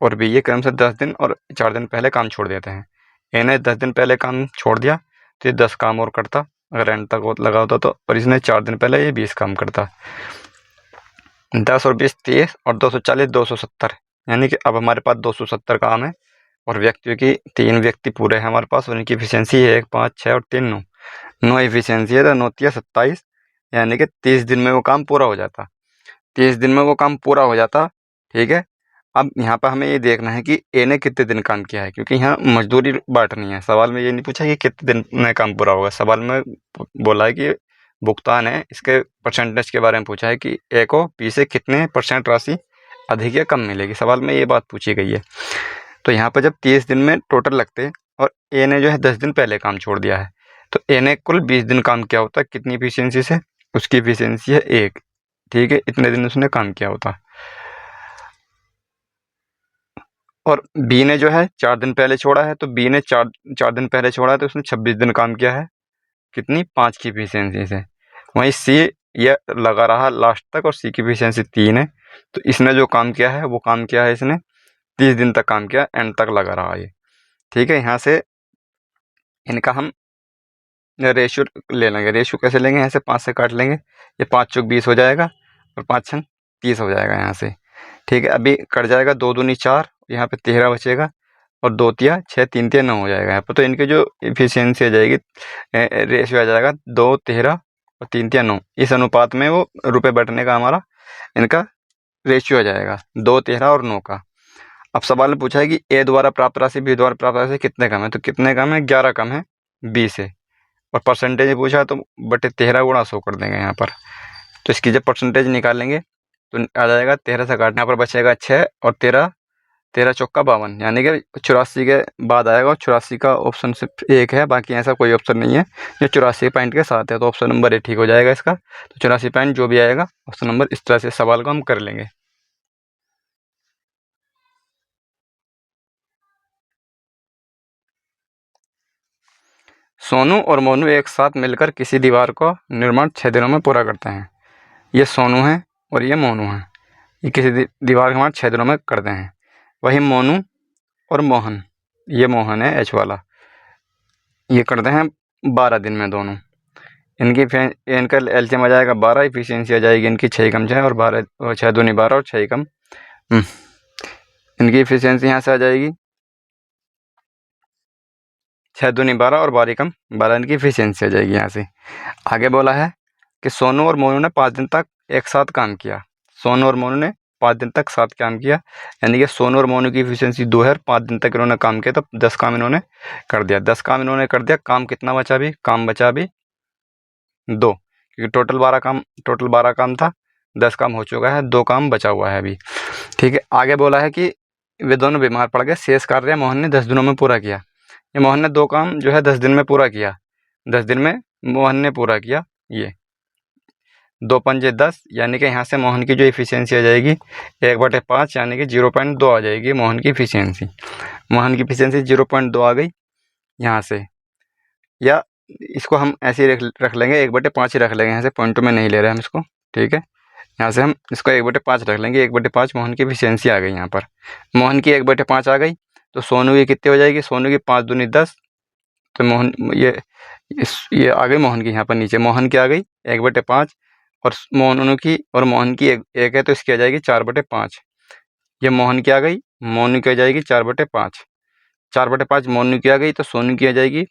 और बी ये क्रम से 10 दिन और 4 दिन पहले काम छोड़ देते हैं। ए ने 10 दिन पहले काम छोड़ दिया तो ये 10 काम और करता, अगर एंड तक लगा होता तो। और इसने 4 दिन पहले ये 20 काम करता। 10 और 20 30, और 240 270, यानी कि अब हमारे पास 270 काम है, और व्यक्तियों की 3 व्यक्ति पूरे हैं हमारे पास, और इनकी एफिशिएंसी है 1 5 6 और 3 9, 9 एफिशिएंसी है। तो 9 3 27, यानी कि 30 दिन में वो काम पूरा हो जाता। 30 दिन में वो काम पूरा हो जाता, ठीक है। अब यहाँ पर हमें ये देखना है कि ए ने कितने दिन काम किया है, क्योंकि यहाँ मजदूरी बांटनी है। सवाल में ये नहीं पूछा कि कितने दिन में काम पूरा होगा, सवाल में बोला है कि भुगतान है, इसके परसेंटेज के बारे में पूछा है कि ए को बी से कितने % राशि अधिक या कम मिलेगी। सवाल में ये बात पूछी गई है। तो यहाँ पर जब 30 दिन में टोटल लगते और ए ने जो है 10 दिन पहले काम छोड़ दिया है, तो ए ने कुल 20 दिन काम किया होता है कितनी एफिशिएंसी से, उसकी एफिशिएंसी है 1। ठीक है, इतने दिन उसने काम किया होता। और बी ने जो है 4 दिन पहले छोड़ा है, तो बी ने 4 दिन पहले छोड़ा है, तो उसने 26 दिन काम किया है कितनी, 5 की एफिशिएंसी से। वहीं सी ये लगा रहा लास्ट तक और सी की एफिशिएंसी 3 है, तो इसने जो काम किया है वो काम किया है इसने 30 दिन तक काम किया, एंड तक लगा रहा ये। ठीक है, यहाँ से इनका हम रेशियो ले लेंगे। रेशियो कैसे लेंगे, यहाँ से 5 से काट लेंगे, ये 5 चौक 20 हो जाएगा और 5 छन 30 हो जाएगा यहाँ से। ठीक है, अभी कट जाएगा, 2 दूनी 4, यहाँ पे 13 बचेगा और 2 तिया 6, 3 तिया 9 हो जाएगा यहाँ पर। तो इनकी जो एफिशिएंसी आ जाएगी, रेशियो आ जाएगा 2 13 और 3 तिया 9, इस अनुपात में वो रुपए बटने का हमारा इनका रेशियो आ जाएगा 2 13 और 9 का। अब सवाल में पूछा है कि ए द्वारा प्राप्त राशि बी द्वारा प्राप्त राशि कितने कम है, तो कितने कम है, 11 कम है बी से। और परसेंटेज पूछा है तो बटे 13 गुणा 100 कर देंगे यहाँ पर। तो इसकी जब परसेंटेज निकालेंगे तो आ जाएगा 13 से काटने पर बचेगा 6 और 13 13 चौका 52, यानी कि 84 के बाद आएगा। और 84 का ऑप्शन सिर्फ एक है, बाकी ऐसा कोई ऑप्शन नहीं है जो 84 पॉइंट के साथ है, तो ऑप्शन नंबर ए ठीक हो जाएगा इसका। तो 84 पॉइंट जो भी आएगा ऑप्शन नंबर, इस तरह से सवाल को हम कर लेंगे। सोनू और मोनू एक साथ मिलकर किसी दीवार का निर्माण 6 दिनों में पूरा करते हैं। ये सोनू है और ये मोनू है, ये किसी दीवार का निर्माण 6 दिनों में करते हैं। वही मोनू और मोहन, ये मोहन है एच वाला, ये करते हैं 12 दिन में दोनों। इनका एलसीएम आ जाएगा 12, एफिशिएंसी आ जाएगी इनकी 6 कम 6 और 12 6 दूनी 12 और 6 कम इनकी एफिशिएंसी यहाँ से आ जाएगी 6 दूनी 12 और 12 कम 12, इनकी एफिशिएंसी आ जाएगी यहाँ से। आगे बोला है कि सोनू और मोनू ने 5 दिन तक एक साथ काम किया। सोनू और मोनू ने 5 दिन तक साथ काम किया, यानी कि सोनू और मोनू की एफिशिएंसी 2 है और 5 दिन तक इन्होंने काम किया, तो 10 काम इन्होंने कर दिया। 10 काम इन्होंने कर दिया, काम कितना बचा, भी काम बचा भी 2, क्योंकि टोटल 12 काम था, 10 काम हो चुका है, 2 काम बचा हुआ है अभी। ठीक है, आगे बोला है कि वे दोनों बीमार पड़ गए, शेष कार्य मोहन ने 10 दिनों में पूरा किया। ये मोहन ने 2 काम जो है 10 दिन में पूरा किया, 10 दिन में मोहन ने पूरा किया। ये 2 पंजे 10, यानी कि यहाँ से मोहन की जो एफिशिएंसी आ जाएगी 1/5, यानी कि 0.2 आ जाएगी मोहन की एफिशिएंसी। मोहन की एफिशिएंसी 0.2 आ गई यहाँ से, या इसको हम ऐसे ही रख लेंगे, 1/5 ही रख लेंगे, यहाँ से पॉइंटों में नहीं ले रहे हम इसको। ठीक है, यहाँ से हम इसको 1/5 रख लेंगे, 1/5 मोहन की एफिशिएंसी आ गई यहाँ पर। मोहन की 1/5 आ गई, तो सोनू की कितनी हो जाएगी, सोनू की 5 दूनी 10, तो मोहन ये आ गई मोहन की, यहाँ पर नीचे मोहन की आ गई 1/5, और मोनू की और मोहन की एक है, तो इसकी आ जाएगी 4/5। ये मोहन की आ गई, मोनू की आ जाएगी 4/5, 4/5 मोनू की आ गई, तो सोनू की आ जाएगी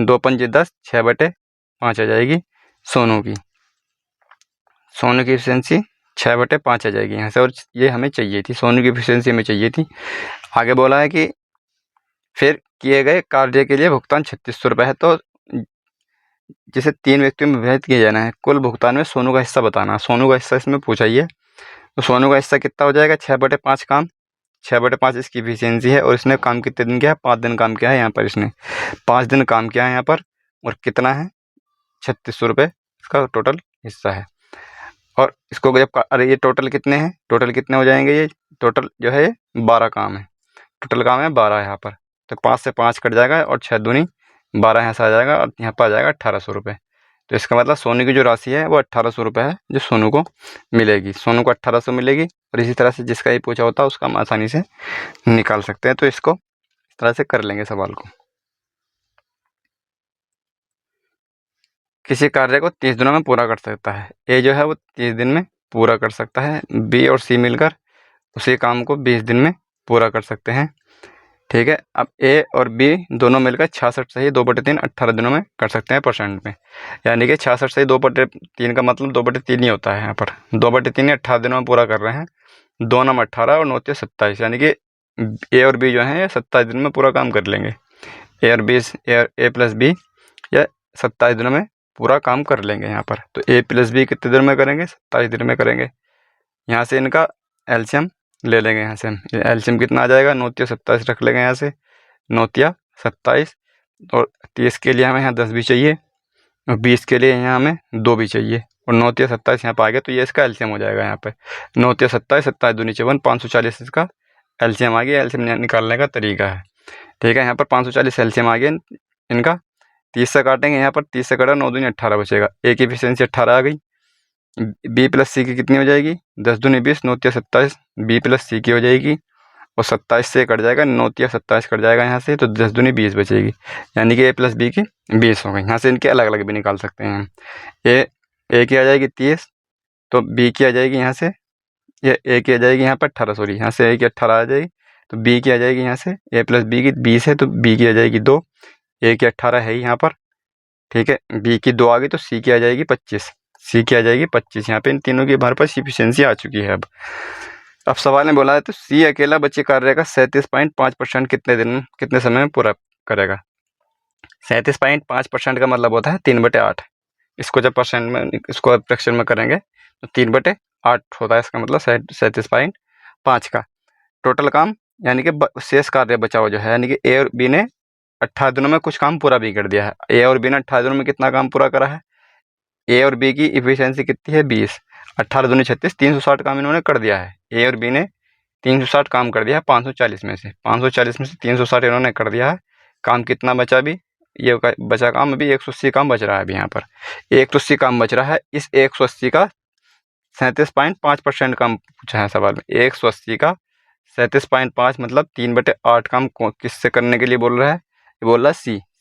2 पंजे 10, 6/5 आ जाएगी सोनू की। सोनू की एफिशिएंसी 6/5 आ जाएगी यहाँ से, और ये हमें चाहिए थी, सोनू की एफिशिएंसी हमें चाहिए थी। आगे बोला है कि फिर किए गए कार्य के लिए भुगतान 3600 रुपये है, तो जिसे 3 व्यक्तियों में विभाजित किया जाना है, कुल भुगतान में सोनू का हिस्सा बताना। सोनू का हिस्सा इसमें पूछा ही है, तो सोनू का हिस्सा कितना हो जाएगा, 6/5 काम, 6/5 इसकी एफिशिएंसी है, और इसने काम कितने दिन किया है, 5 दिन काम किया है यहाँ पर, इसने 5 दिन काम किया है यहाँ पर, और कितना है 3600 रुपये इसका टोटल हिस्सा है। और इसको जब अरे ये टोटल कितने हैं, टोटल कितने हो जाएंगे, ये टोटल जो है 12 काम है, टोटल काम है 12 यहाँ पर, तो 5 से 5 कट जाएगा और 6 दूनी 12 यहाँ से आ जाएगा, और यहाँ पर आ जाएगा 1800 रुपये। तो इसका मतलब सोनू की जो राशि है वो 1800 रुपये है जो सोनू को मिलेगी, सोनू को 1800 मिलेगी। और इसी तरह से जिसका ये पूछा होता है उसका हम आसानी से निकाल सकते हैं। तो इसको इस तरह से कर लेंगे सवाल को। किसी कार्य को 30 दिनों में पूरा कर सकता है, ए जो है वो 30 दिन में पूरा कर सकता है, बी और सी मिलकर उसी काम को 20 दिन में पूरा कर सकते हैं। ठीक है, अब ए और बी दोनों मिलकर 66 सही 2/3 18 दिनों में कर सकते हैं परसेंट में, यानी कि 66 सही 2/3 का मतलब 2/3 ही होता है यहाँ पर, 2/3 18 दिनों में पूरा कर रहे हैं। 2 नम 18 और 9 27, यानी कि ए और बी जो हैं ये 27 दिन में पूरा काम कर लेंगे। ए और बी ए प्लस बी या 27 दिनों में पूरा काम कर लेंगे यहाँ पर। तो ए प्लस बी कितने दिन में करेंगे? 27 दिन में करेंगे। यहाँ से इनका एलसीएम ले लेंगे। यहाँ से हम एलसीएम कितना आ जाएगा? 9 27 रख लेंगे यहाँ से, 9 27, और 30 के लिए हमें यहाँ 10 भी चाहिए, और 20 के लिए यहाँ हमें 2 भी चाहिए, और 9 27 यहाँ पर आ गया, तो ये इसका एलसीएम हो जाएगा। यहाँ पे 9 27, 27 दूनी 54, 540 इसका एलसीएम आ गया। एलसीएम निकालने का तरीका है, ठीक है। यहाँ पर 540 एलसीएम आ गया इनका। 30 से काटेंगे, यहाँ पर 30 से काटा 9 दूनी 18 बचेगा। ए की एफिशिएंसी 18 आ गई। बी प्लस सी की कितनी हो जाएगी? 10 दूनी 20, 9 27, बी प्लस सी की हो जाएगी, और 27 से कट जाएगा, 9 27 कट जाएगा यहाँ से, तो 10 दूनी 20 बचेगी, यानी कि ए प्लस बी की 20 हो गई। यहाँ से इनके अलग अलग भी निकाल सकते हैं हम। ए की आ जाएगी 30, तो बी की आ जाएगी यहाँ से, ये ए की आ जाएगी यहाँ पर 18, सॉरी, यहाँ से ए की 18 आ जाएगी, तो बी की आ जाएगी यहाँ से, ए प्लस बी की 20 है तो बी की आ जाएगी 2, ए की 18 है यहाँ पर, ठीक है। बी की 2 आ गई, तो सी की आ जाएगी 25, सी की आ जाएगी 25। यहाँ पे इन तीनों की हमारे पास इफिशियंसी आ चुकी है। अब सवाल में बोला है तो सी अकेला बच्चे कार्य का 37.5% कितने समय में पूरा करेगा? 37.5% का मतलब होता है 3/8। इसको जब परसेंट में, इसको फ्रैक्शन में करेंगे तो 3/8 होता है। इसका मतलब 37.5 का टोटल काम, यानी कि शेष कार्य बचा हुआ जो है, यानी कि ए और बी ने 18 दिनों में कुछ काम पूरा भी कर दिया है। ए और बी ने 18 दिनों में कितना काम पूरा करा है? ए और बी की इफिशियंसी कितनी है? 20, 18 दूनी 36, 360 काम इन्होंने कर दिया है। ए और बी ने 360 काम कर दिया है 540 में से, 540 में से 360 इन्होंने कर दिया है। काम कितना बचा? अभी ये बचा काम अभी 180 काम बच रहा है। अभी यहाँ पर 180 काम बच रहा है। इस 180 का 37.5% काम पूछा है सवाल में। 180 का 37.5 मतलब 3/8 काम किससे करने के लिए बोल रहा है? ये बोल रहा है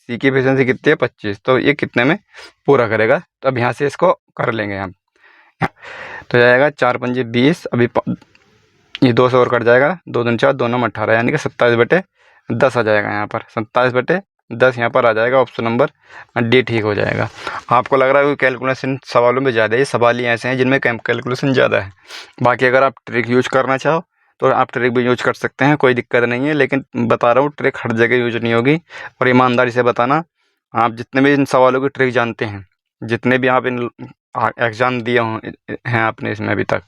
सी की एफिशिएंसी कितनी है? 25, तो ये कितने में पूरा करेगा? तो अब यहाँ से इसको कर लेंगे हम। तो जाएगा 4 पंजे 20, अभी ये 2 से और कट जाएगा, 2 दूनी 4, 2 नम 18, यानी कि 27/10 आ जाएगा यहाँ पर। 27/10 यहाँ पर आ जाएगा। ऑप्शन नंबर डी ठीक हो जाएगा। आपको लग रहा है कि कैलकुलेशन सवालों में ज़्यादा है, सवाल ही ऐसे हैं जिनमें कैलकुलेशन ज़्यादा है। बाकी अगर आप ट्रिक यूज करना चाहो तो आप ट्रिक भी यूज कर सकते हैं, कोई दिक्कत नहीं है, लेकिन बता रहा हूँ ट्रिक हर जगह यूज नहीं होगी। और ईमानदारी से बताना, आप जितने भी इन सवालों की ट्रिक जानते हैं, जितने भी आप इन एग्ज़ाम दिए हैं आपने इसमें अभी तक,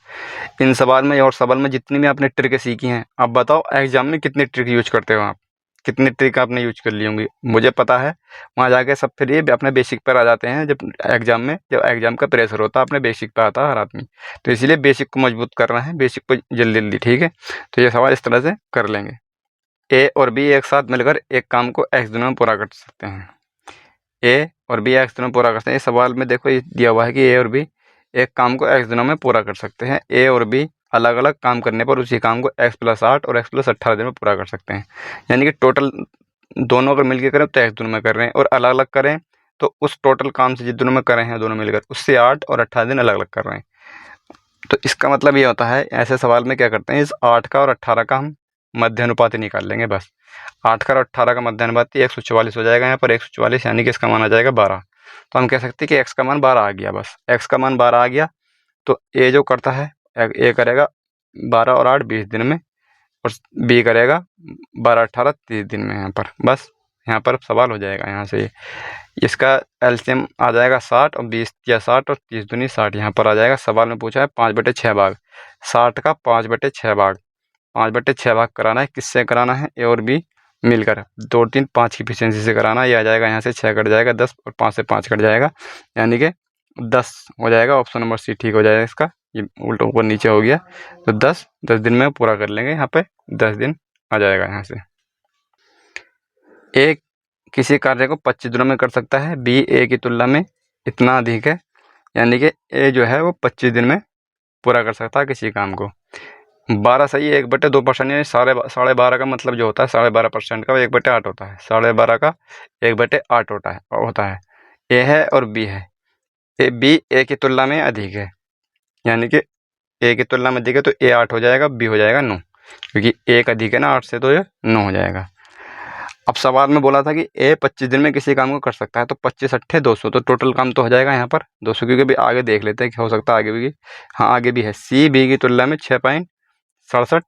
इन सवाल में और सवाल में जितनी भी आपने ट्रिक सीखी हैं, आप बताओ एग्जाम में कितनी ट्रिक यूज करते हो आप? कितनी ट्रिक आपने यूज कर ली होंगी? मुझे पता है, वहाँ जाके सब फिर ये अपने बेसिक पर आ जाते हैं। जब एग्जाम का प्रेशर होता है, अपने बेसिक पर आता है हर आदमी, तो इसलिए बेसिक को मजबूत करना है, बेसिक को जल्दी जल्दी, ठीक है। तो ये सवाल इस तरह से कर लेंगे। ए और बी एक साथ मिलकर एक काम को एक्स दिनों में पूरा कर सकते हैं। ए और बी एक्स दिनों में पूरा कर सकते हैं। इस सवाल में देखो ये दिया हुआ है कि ए और बी एक काम को एक्स दिनों में पूरा कर सकते हैं। ए और बी अलग अलग काम करने पर उसी काम को x + 8 और x + 18 दिन में पूरा कर सकते हैं। यानी कि टोटल दोनों अगर मिलकर करें तो x दिनों में कर रहे हैं, और अलग अलग करें तो उस टोटल काम से जिस दिनों में करे हैं दोनों मिलकर, उससे 8 और 18 दिन अलग अलग कर रहे हैं। तो इसका मतलब ये होता है, ऐसे सवाल में क्या करते हैं, इस 8 का और 18 का हम मध्य अनुपात निकाल लेंगे बस। 8 का और 18 का मध्य अनुपात 144 हो जाएगा। यहाँ पर 144, यानी कि इसका मान आ जाएगा 12। तो हम कह सकते हैं कि x का मान 12 आ गया। बस x का मान 12 आ गया, तो ए जो करता है, ए करेगा 12 और 8 20 दिन में, और बी करेगा 12 18 30 दिन में। यहाँ पर बस, यहाँ पर सवाल हो जाएगा। यहाँ से इसका एलसीएम आ जाएगा 60, और 20 या 60 और 30 दूनी 60 यहाँ पर आ जाएगा। सवाल में पूछा है 5/6 भाग, 60 का 5/6 भाग, 5/6 भाग कराना है। किससे कराना है? ए और बी मिलकर 2 3 5 की एफिशिएंसी से कराना है। ये आ जाएगा, यहाँ से 6 कट जाएगा 10, और 5 से 5 कट जाएगा, यानी कि 10 हो जाएगा। ऑप्शन नंबर सी ठीक हो जाएगा इसका। ये उल्टा ऊपर नीचे हो गया, तो 10 दिन में पूरा कर लेंगे। यहाँ पे 10 दिन आ जाएगा। यहाँ से ए किसी कार्य को 25 दिनों में कर सकता है, बी ए की तुलना में इतना अधिक है, यानी कि ए जो है वो 25 दिन में पूरा कर सकता है किसी काम को। 12 सही है, 1/2%, यानी 12.5 का मतलब जो होता है 12.5% का, वो 1/8 होता है। 12.5 का 1/8 होता है। ए है और बी है, बी ए की तुलना में अधिक है, यानी कि ए की तुलना में अधिक है, तो ए 8 हो जाएगा, बी हो जाएगा 9, क्योंकि एक अधिक है ना 8 से, तो ये 9 हो जाएगा। अब सवाल में बोला था कि ए 25 दिन में किसी काम को कर सकता है, तो 25 × 200, तो टोटल काम तो हो जाएगा यहाँ पर 200, क्योंकि अभी आगे देख लेते हैं कि हो सकता है आगे भी। हाँ, आगे भी है। सी बी की तुलना में 67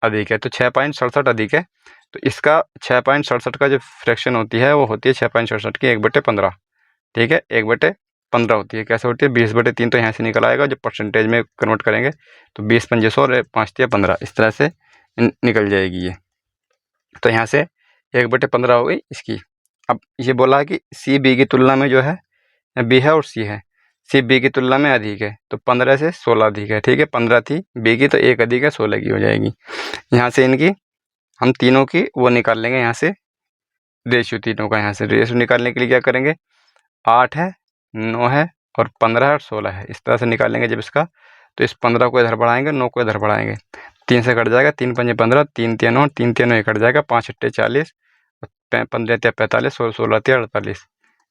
अधिक है, तो 6.67 अधिक है। तो इसका 6.67 का जो फ्रैक्शन होती है वो होती है 6.67 की 1/15। ठीक है, 1/15 होती है। कैसे होती है? 20/3 तो यहाँ से निकल आएगा, जब परसेंटेज में कन्वर्ट करेंगे तो 20 पंजे 100 और 5 तिया 15, इस तरह से निकल जाएगी ये। तो यहाँ से 1/15 हो गई इसकी। अब ये बोला है कि सी बी की तुलना में जो है बी है और सी है, सी बी की तुलना में अधिक है, तो 15 से 16 अधिक है। ठीक है, 15 थी बी की, तो 1 अधिक है, 16 की हो जाएगी। यहाँ से इनकी हम तीनों की वो निकाल लेंगे, यहाँ से रेशियो, तीनों का यहाँ से रेशियो निकालने के लिए क्या करेंगे? 8 है, 9 है और 15 है और 16 है, इस तरह से निकालेंगे जब इसका। तो इस 15 को इधर बढ़ाएंगे, 9 को इधर बढ़ाएंगे, 3 से कट जाएगा, 3 पंजे 15, 3 तिया 9, 3 तिया 9 कट जाएगा, 5 अट्ठे 40, 15 तिया 45 और 16 तिया 48।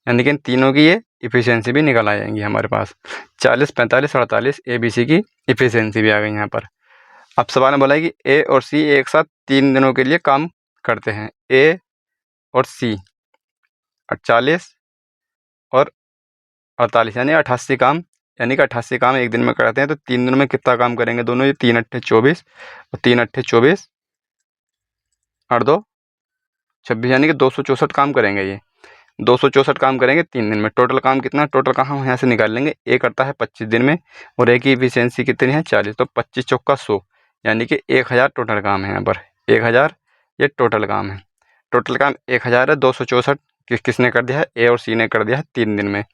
यानी कि इन तीनों की ये इफिशियंसी भी निकल आ जाएंगी हमारे पास। 40, 45, 48 ए बी सी की इफिशियंसी भी आ गई यहाँ पर। अब सवाल में बोला है कि ए और सी एक साथ 3 दिनों के लिए काम करते हैं। ए और सी 40 और 48 यानी 88 काम, यानी कि 88 काम एक दिन में करते हैं। तो 3 दिनों में कितना काम करेंगे दोनों? ये 3 अट्ठे 24 और 3 अट्ठे 24 और 2 26, यानी कि 264 काम करेंगे ये। 264 काम करेंगे 3 दिन में। टोटल काम कितना? टोटल काम हम यहाँ से निकाल लेंगे। ए करता है 25 दिन में और ए की इफिशियंसी कितनी है? 40, तो 25 चौका 100, यानी कि 1000 टोटल काम है यहाँ पर। 1000 ये टोटल काम है। टोटल काम 1000 है। 264 किसने कर दिया है? ए और सी ने कर दिया है 3 दिन में।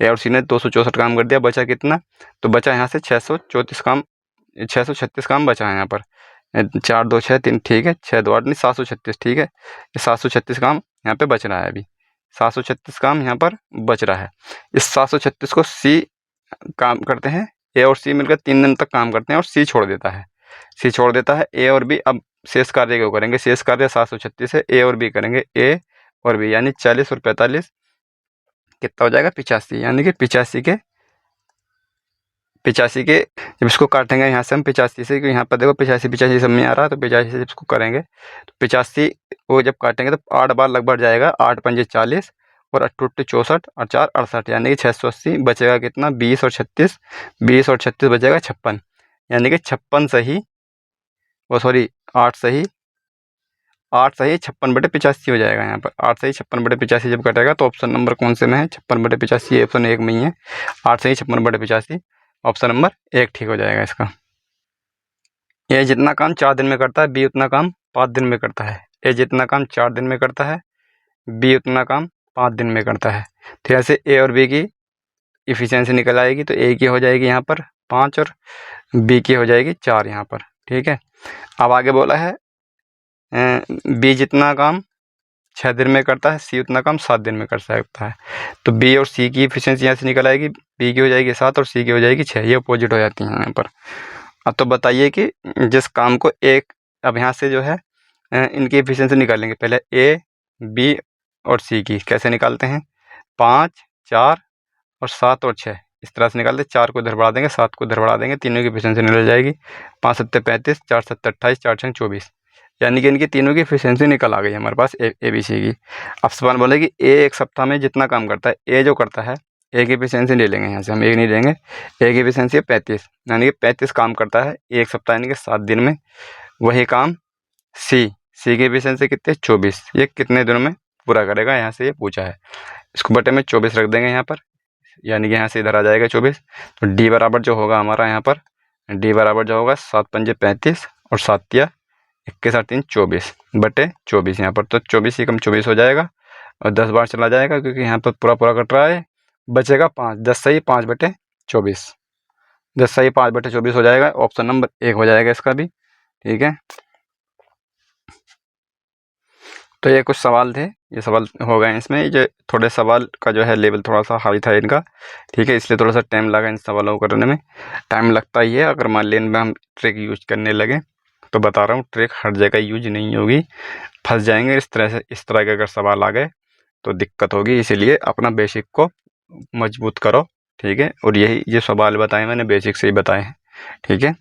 ए और सी ने 264 काम कर दिया। बचा कितना? तो बचा यहाँ से 634 काम, 636 काम बचा है यहाँ पर। 4 2 6 3, ठीक है, 6 2 8 नहीं 736, ठीक है, ये 736 काम यहाँ पे बच रहा है अभी। 736 काम यहाँ पर बच रहा है। इस 736 को सी काम करते हैं, ए और सी मिलकर 3 दिन तक काम करते हैं और सी छोड़ देता है। सी छोड़ देता है। ए और बी अब शेष कार्य क्यों करेंगे? शेष कार्य 736 है, ए और बी करेंगे। ए और बी यानी 40 और 45 कितना हो जाएगा? 85, यानी कि 85 के जब इसको काटेंगे यहाँ से हम 85 से, क्योंकि यहाँ पर देखो 85 सब में आ रहा है, तो 85 से इसको करेंगे तो 85 को जब काटेंगे तो 8 बार लगभग जाएगा। 8 पंजे 40 और 8 64 और 4 68, यानी कि 680। बचेगा कितना? 20 और 36, 20 और 36 बचेगा 56, यानी कि 56 सही, वो सॉरी 8 सही 56/85 हो जाएगा यहाँ पर। 8 सही 56/85 जब कटेगा तो ऑप्शन नंबर कौन से में है? 56/85 ऑप्शन 1 में ही है। 8 सही 56/85 ऑप्शन नंबर 1 ठीक हो जाएगा इसका। ए जितना काम 4 दिन में करता है, बी उतना काम 5 दिन में करता है। ए जितना काम 4 दिन में करता है, बी उतना काम 5 दिन में करता है। फिर ऐसे ए और बी की इफिशियंसी निकल आएगी। तो ए की हो जाएगी यहाँ पर 5 और बी की हो जाएगी 4 यहाँ पर। ठीक है, अब आगे बोला है बी जितना काम 6 दिन में करता है, सी उतना काम 7 दिन में कर सकता है। तो बी और सी की इफिशियंसी यहाँ से निकल आएगी। बी की हो जाएगी 7 और सी की हो जाएगी 6, ये अपोजिट हो जाती हैं यहाँ पर। अब तो बताइए कि जिस काम को एक, अब यहाँ से जो है इनकी इफिशियंसी निकालेंगे। पहले ए बी और सी की कैसे निकालते हैं? 5 4 और 7 और 6 इस तरह से निकालते हैं। 4 को इधर बढ़ा देंगे, 7 को इधर बढ़ा देंगे, तीनों की इफिशियंसी निकल जाएगी। 5 7 35, 4 7 28, 4 6 24, यानी कि इनकी तीनों की इफिशियंसी निकल आ गई हमारे पास ए बी सी की। अब सवाल बोले कि ए एक सप्ताह में जितना काम करता है, ए जो करता है, ए की इफिशियंसी ले लेंगे यहाँ से हम, एक नहीं लेंगे। ए की इफिशियंसी है 35, यानी कि 35 काम करता है एक सप्ताह, यानी कि 7 दिन में। वही काम सी की इफिशियंसी कितनी है? 24, ये कितने दिनों में पूरा करेगा? यहाँ से ये पूछा है। इसको बटे में 24 रख देंगे यहाँ पर, यानी कि यहाँ से इधर आ जाएगा 24। तो डी बराबर जो होगा हमारा यहाँ पर, डी बराबर जो होगा 7 पंजे 35 और 7 तिया 21 और 3 24 बटे 24 यहाँ पर। तो 24 ही कम 24 हो जाएगा और 10 बार चला जाएगा, क्योंकि यहाँ पर पूरा पूरा कट रहा है। बचेगा 5, 10 सही 5/24, 10 सही 5/24 हो जाएगा। ऑप्शन नंबर 1 हो जाएगा इसका भी। ठीक है, तो ये कुछ सवाल थे, ये सवाल हो गए इसमें। जो थोड़े सवाल का जो है लेवल थोड़ा सा हाई था इनका, ठीक है, इसलिए थोड़ा सा टाइम लगा इन सवालों को करने में। टाइम लगता ही है। अगर मान लें इनमें हम ट्रिक यूज करने लगे, तो बता रहा हूँ ट्रिक हर जगह यूज नहीं होगी, फंस जाएंगे इस तरह से। इस तरह के अगर सवाल आ गए तो दिक्कत होगी, इसीलिए अपना बेसिक को मजबूत करो। ठीक है, और यही जो सवाल बताए मैंने बेसिक से ही बताए हैं। ठीक है।